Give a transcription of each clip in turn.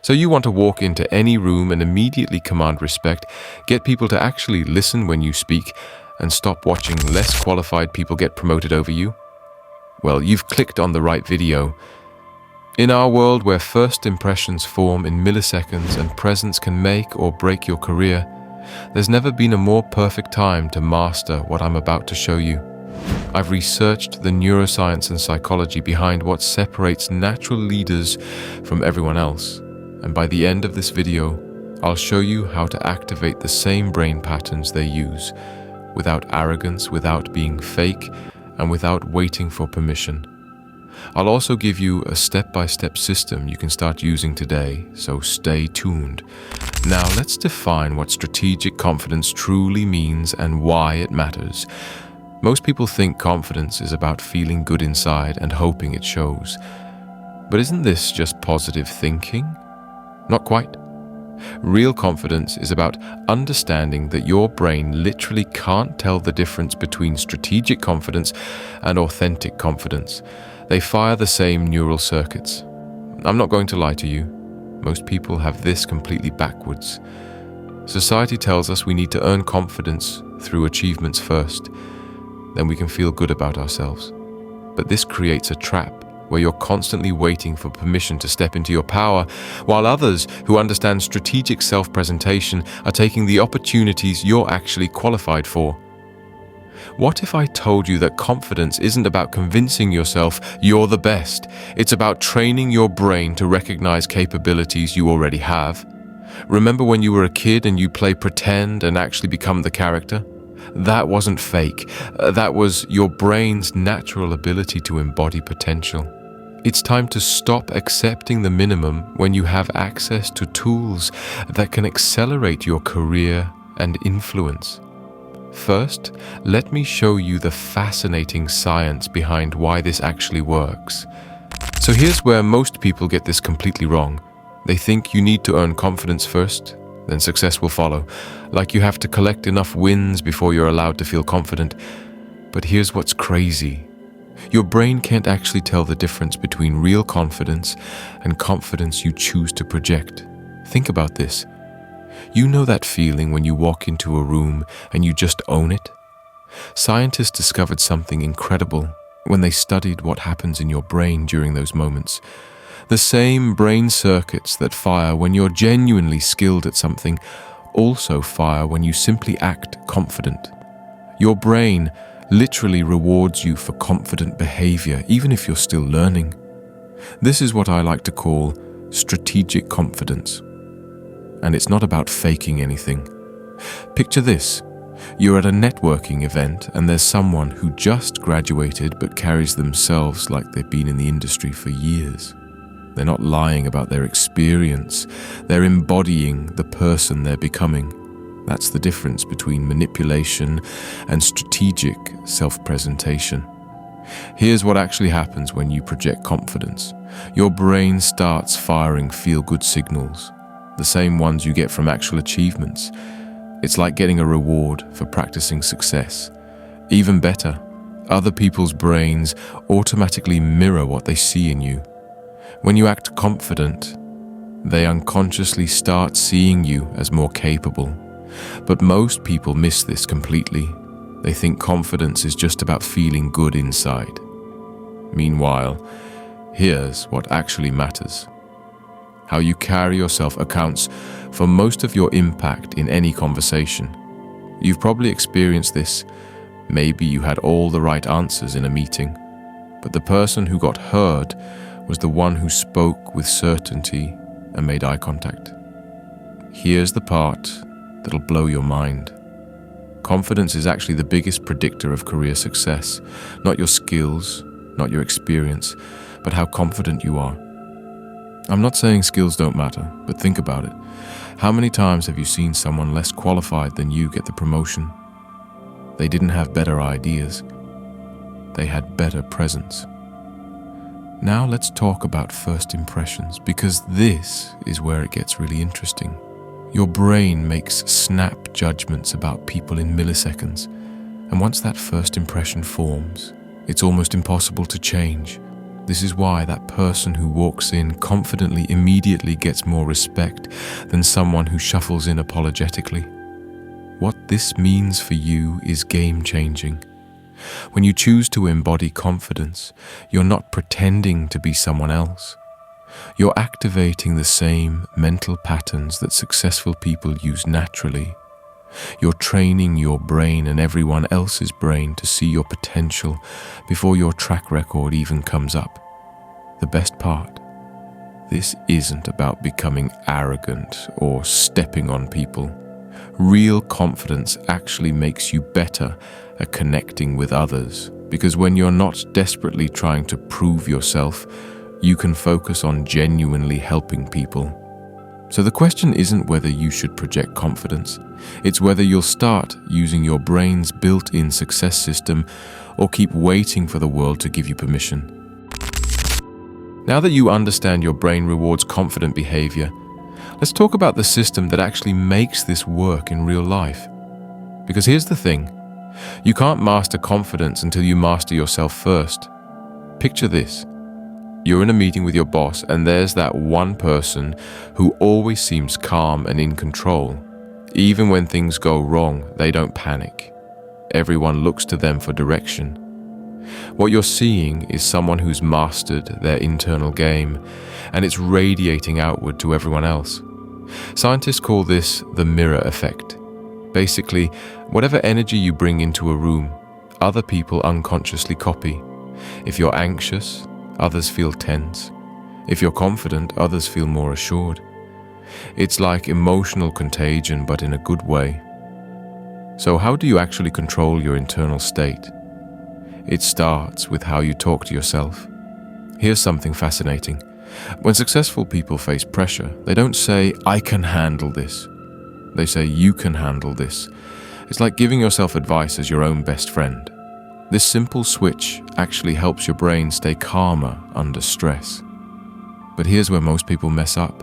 So you want to walk into any room and immediately command respect, get people to actually listen when you speak, and stop watching less qualified people get promoted over you? Well, you've clicked on the right video. In our world where first impressions form in milliseconds and presence can make or break your career, there's never been a more perfect time to master what I'm about to show you. I've researched the neuroscience and psychology behind what separates natural leaders from everyone else. And by the end of this video, I'll show you how to activate the same brain patterns they use, without arrogance, without being fake, and without waiting for permission. I'll also give you a step-by-step system you can start using today, so stay tuned. Now let's define what strategic confidence truly means and why it matters. Most people think confidence is about feeling good inside and hoping it shows. But isn't this just positive thinking? Not quite. Real confidence is about understanding that your brain literally can't tell the difference between strategic confidence and authentic confidence. They fire the same neural circuits. I'm not going to lie to you. Most people have this completely backwards. Society tells us we need to earn confidence through achievements first. Then we can feel good about ourselves. But this creates a trap where you're constantly waiting for permission to step into your power, while others who understand strategic self-presentation are taking the opportunities you're actually qualified for. What if I told you that confidence isn't about convincing yourself you're the best? It's about training your brain to recognize capabilities you already have. Remember when you were a kid and you play pretend and actually become the character? That wasn't fake. That was your brain's natural ability to embody potential. It's time to stop accepting the minimum when you have access to tools that can accelerate your career and influence. First, let me show you the fascinating science behind why this actually works. So here's where most people get this completely wrong. They think you need to earn confidence first, then success will follow. Like you have to collect enough wins before you're allowed to feel confident. But here's what's crazy. Your brain can't actually tell the difference between real confidence and confidence you choose to project. Think about this. You know that feeling when you walk into a room and you just own it? Scientists discovered something incredible when they studied what happens in your brain during those moments. The same brain circuits that fire when you're genuinely skilled at something also fire when you simply act confident. Your brain literally rewards you for confident behavior, even if you're still learning. This is what I like to call strategic confidence. And it's not about faking anything. Picture this. You're at a networking event and there's someone who just graduated but carries themselves like they've been in the industry for years. They're not lying about their experience. They're embodying the person they're becoming. That's the difference between manipulation and strategic self-presentation. Here's what actually happens when you project confidence. Your brain starts firing feel-good signals, the same ones you get from actual achievements. It's like getting a reward for practicing success. Even better, other people's brains automatically mirror what they see in you. When you act confident, they unconsciously start seeing you as more capable. But most people miss this completely. They think confidence is just about feeling good inside. Meanwhile, here's what actually matters. How you carry yourself accounts for most of your impact in any conversation. You've probably experienced this. Maybe you had all the right answers in a meeting, but the person who got heard was the one who spoke with certainty and made eye contact. Here's the part that'll blow your mind. Confidence is actually the biggest predictor of career success. Not your skills, not your experience, but how confident you are. I'm not saying skills don't matter, but think about it. How many times have you seen someone less qualified than you get the promotion? They didn't have better ideas. They had better presence. Now let's talk about first impressions, because this is where it gets really interesting. Your brain makes snap judgments about people in milliseconds, and once that first impression forms, it's almost impossible to change. This is why that person who walks in confidently immediately gets more respect than someone who shuffles in apologetically. What this means for you is game-changing. When you choose to embody confidence, you're not pretending to be someone else. You're activating the same mental patterns that successful people use naturally. You're training your brain and everyone else's brain to see your potential before your track record even comes up. The best part, this isn't about becoming arrogant or stepping on people. Real confidence actually makes you better at connecting with others, because when you're not desperately trying to prove yourself, you can focus on genuinely helping people. So the question isn't whether you should project confidence, it's whether you'll start using your brain's built-in success system or keep waiting for the world to give you permission. Now that you understand your brain rewards confident behavior, let's talk about the system that actually makes this work in real life. Because here's the thing, you can't master confidence until you master yourself first. Picture this. You're in a meeting with your boss and there's that one person who always seems calm and in control. Even when things go wrong, they don't panic. Everyone looks to them for direction. What you're seeing is someone who's mastered their internal game, and it's radiating outward to everyone else. Scientists call this the mirror effect. Basically, whatever energy you bring into a room, other people unconsciously copy. If you're anxious, others feel tense. If you're confident, others feel more assured. It's like emotional contagion, but in a good way. So how do you actually control your internal state? It starts with how you talk to yourself. Here's something fascinating. When successful people face pressure, they don't say, "I can handle this." They say, "You can handle this." It's like giving yourself advice as your own best friend. This simple switch actually helps your brain stay calmer under stress. But here's where most people mess up.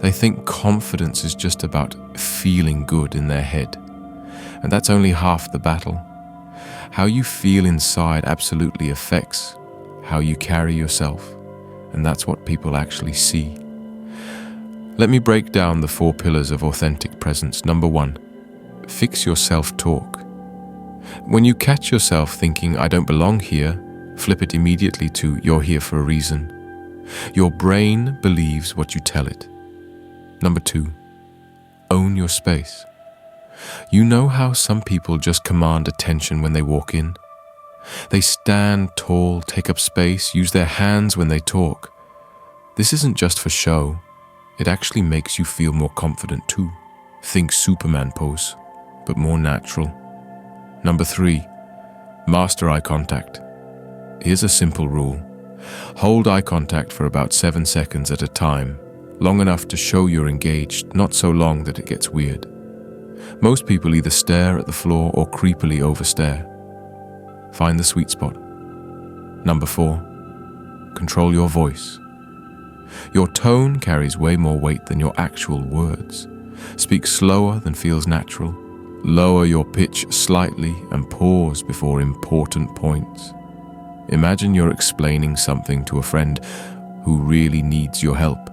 They think confidence is just about feeling good in their head. And that's only half the battle. How you feel inside absolutely affects how you carry yourself, and that's what people actually see. Let me break down the 4 pillars of authentic presence. Number 1, fix your self-talk. When you catch yourself thinking, "I don't belong here," flip it immediately to, "You're here for a reason." Your brain believes what you tell it. Number 2, own your space. You know how some people just command attention when they walk in? They stand tall, take up space, use their hands when they talk. This isn't just for show. It actually makes you feel more confident too. Think Superman pose, but more natural. Number 3, master eye contact. Here's a simple rule. Hold eye contact for about 7 seconds at a time, long enough to show you're engaged, not so long that it gets weird. Most people either stare at the floor or creepily overstare. Find the sweet spot. Number 4, control your voice. Your tone carries way more weight than your actual words. Speak slower than feels natural. Lower your pitch slightly and pause before important points. Imagine you're explaining something to a friend who really needs your help.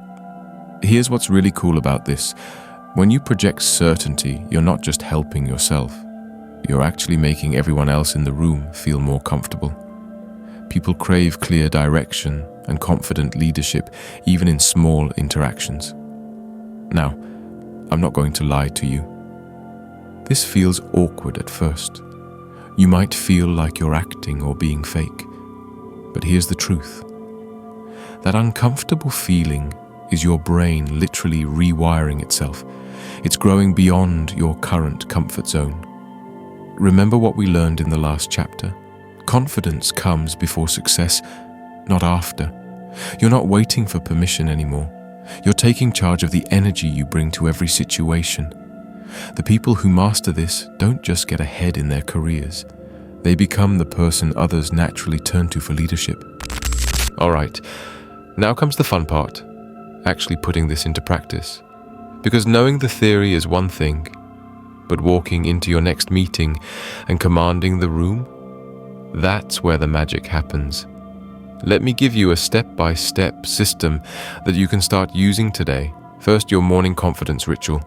Here's what's really cool about this. When you project certainty, you're not just helping yourself. You're actually making everyone else in the room feel more comfortable. People crave clear direction and confident leadership, even in small interactions. Now, I'm not going to lie to you. This feels awkward at first. You might feel like you're acting or being fake. But here's the truth. That uncomfortable feeling is your brain literally rewiring itself. It's growing beyond your current comfort zone. Remember what we learned in the last chapter? Confidence comes before success, not after. You're not waiting for permission anymore. You're taking charge of the energy you bring to every situation. The people who master this don't just get ahead in their careers. They become the person others naturally turn to for leadership. All right, now comes the fun part, actually putting this into practice. Because knowing the theory is one thing, but walking into your next meeting and commanding the room, that's where the magic happens. Let me give you a step-by-step system that you can start using today. First, your morning confidence ritual.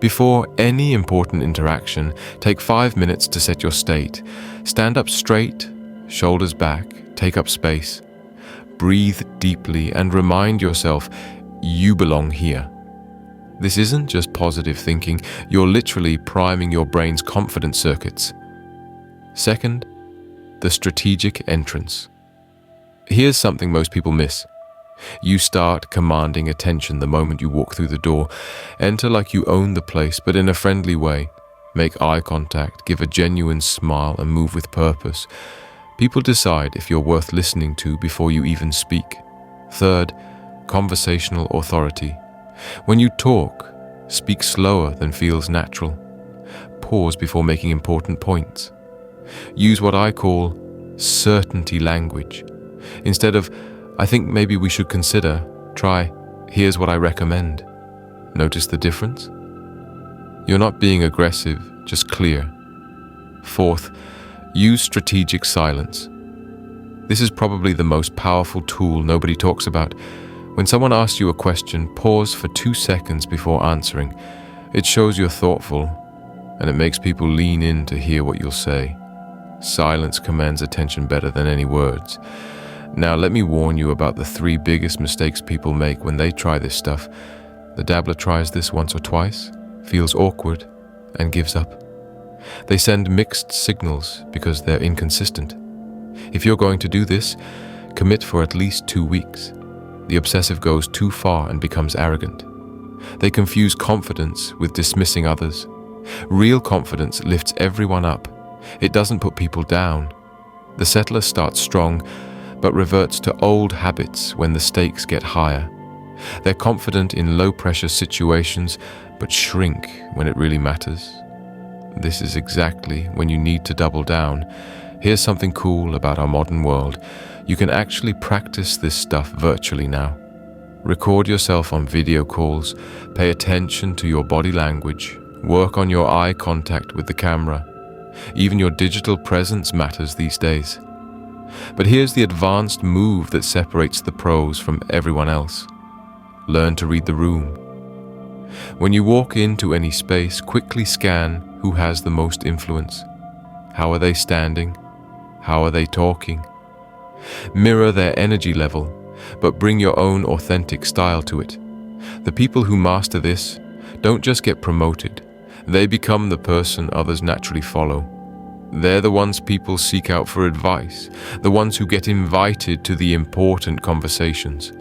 Before any important interaction, take 5 minutes to set your state. Stand up straight, shoulders back, take up space. Breathe deeply and remind yourself you belong here. This isn't just positive thinking, you're literally priming your brain's confidence circuits. Second, the strategic entrance. Here's something most people miss. You start commanding attention the moment you walk through the door. Enter like you own the place, but in a friendly way. Make eye contact, give a genuine smile, and move with purpose. People decide if you're worth listening to before you even speak. Third, conversational authority. When you talk, speak slower than feels natural. Pause before making important points. Use what I call certainty language. Instead of, I think maybe we should consider, try, here's what I recommend. Notice the difference? You're not being aggressive, just clear. Fourth, use strategic silence. This is probably the most powerful tool nobody talks about. When someone asks you a question, pause for 2 seconds before answering. It shows you're thoughtful, and it makes people lean in to hear what you'll say. Silence commands attention better than any words. Now let me warn you about the 3 biggest mistakes people make when they try this stuff. The dabbler tries this once or twice, feels awkward, and gives up. They send mixed signals because they're inconsistent. If you're going to do this, commit for at least 2 weeks. The obsessive goes too far and becomes arrogant. They confuse confidence with dismissing others. Real confidence lifts everyone up. It doesn't put people down. The settler starts strong, but reverts to old habits when the stakes get higher. They're confident in low-pressure situations, but shrink when it really matters. This is exactly when you need to double down. Here's something cool about our modern world. You can actually practice this stuff virtually now. Record yourself on video calls, pay attention to your body language, work on your eye contact with the camera. Even your digital presence matters these days. But here's the advanced move that separates the pros from everyone else. Learn to read the room. When you walk into any space, quickly scan who has the most influence. How are they standing? How are they talking? Mirror their energy level, but bring your own authentic style to it. The people who master this don't just get promoted, they become the person others naturally follow. They're the ones people seek out for advice, the ones who get invited to the important conversations.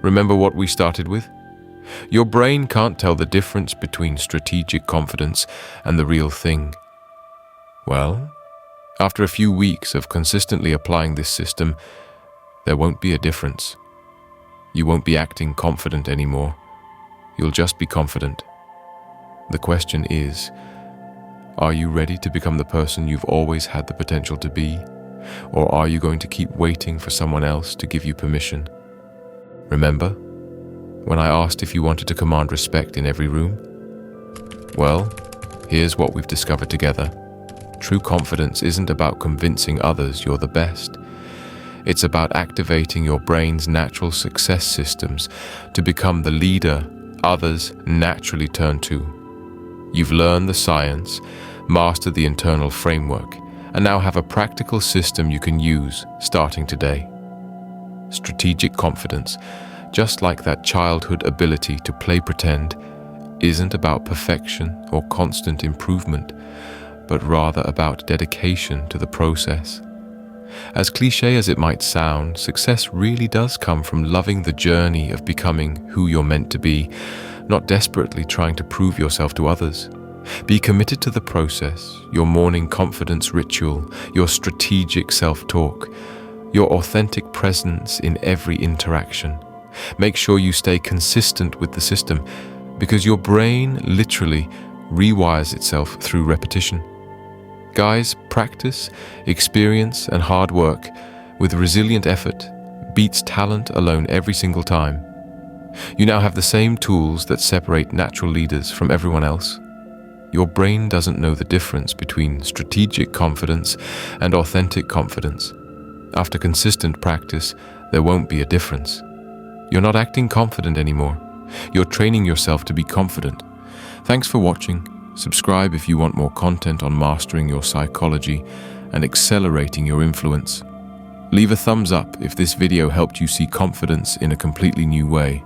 Remember what we started with? Your brain can't tell the difference between strategic confidence and the real thing. Well, after a few weeks of consistently applying this system, there won't be a difference. You won't be acting confident anymore. You'll just be confident. The question is, are you ready to become the person you've always had the potential to be? Or are you going to keep waiting for someone else to give you permission? Remember, when I asked if you wanted to command respect in every room? Well, here's what we've discovered together. True confidence isn't about convincing others you're the best. It's about activating your brain's natural success systems to become the leader others naturally turn to. You've learned the science, mastered the internal framework, and now have a practical system you can use starting today. Strategic confidence, just like that childhood ability to play pretend, isn't about perfection or constant improvement, but rather about dedication to the process. As cliché as it might sound, success really does come from loving the journey of becoming who you're meant to be, not desperately trying to prove yourself to others. Be committed to the process, your morning confidence ritual, your strategic self-talk, your authentic presence in every interaction. Make sure you stay consistent with the system, because your brain literally rewires itself through repetition. Guys, practice, experience, and hard work with resilient effort beats talent alone every single time. You now have the same tools that separate natural leaders from everyone else. Your brain doesn't know the difference between strategic confidence and authentic confidence. After consistent practice, there won't be a difference. You're not acting confident anymore. You're training yourself to be confident. Thanks for watching. Subscribe if you want more content on mastering your psychology and accelerating your influence. Leave a thumbs up if this video helped you see confidence in a completely new way.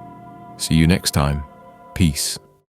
See you next time. Peace.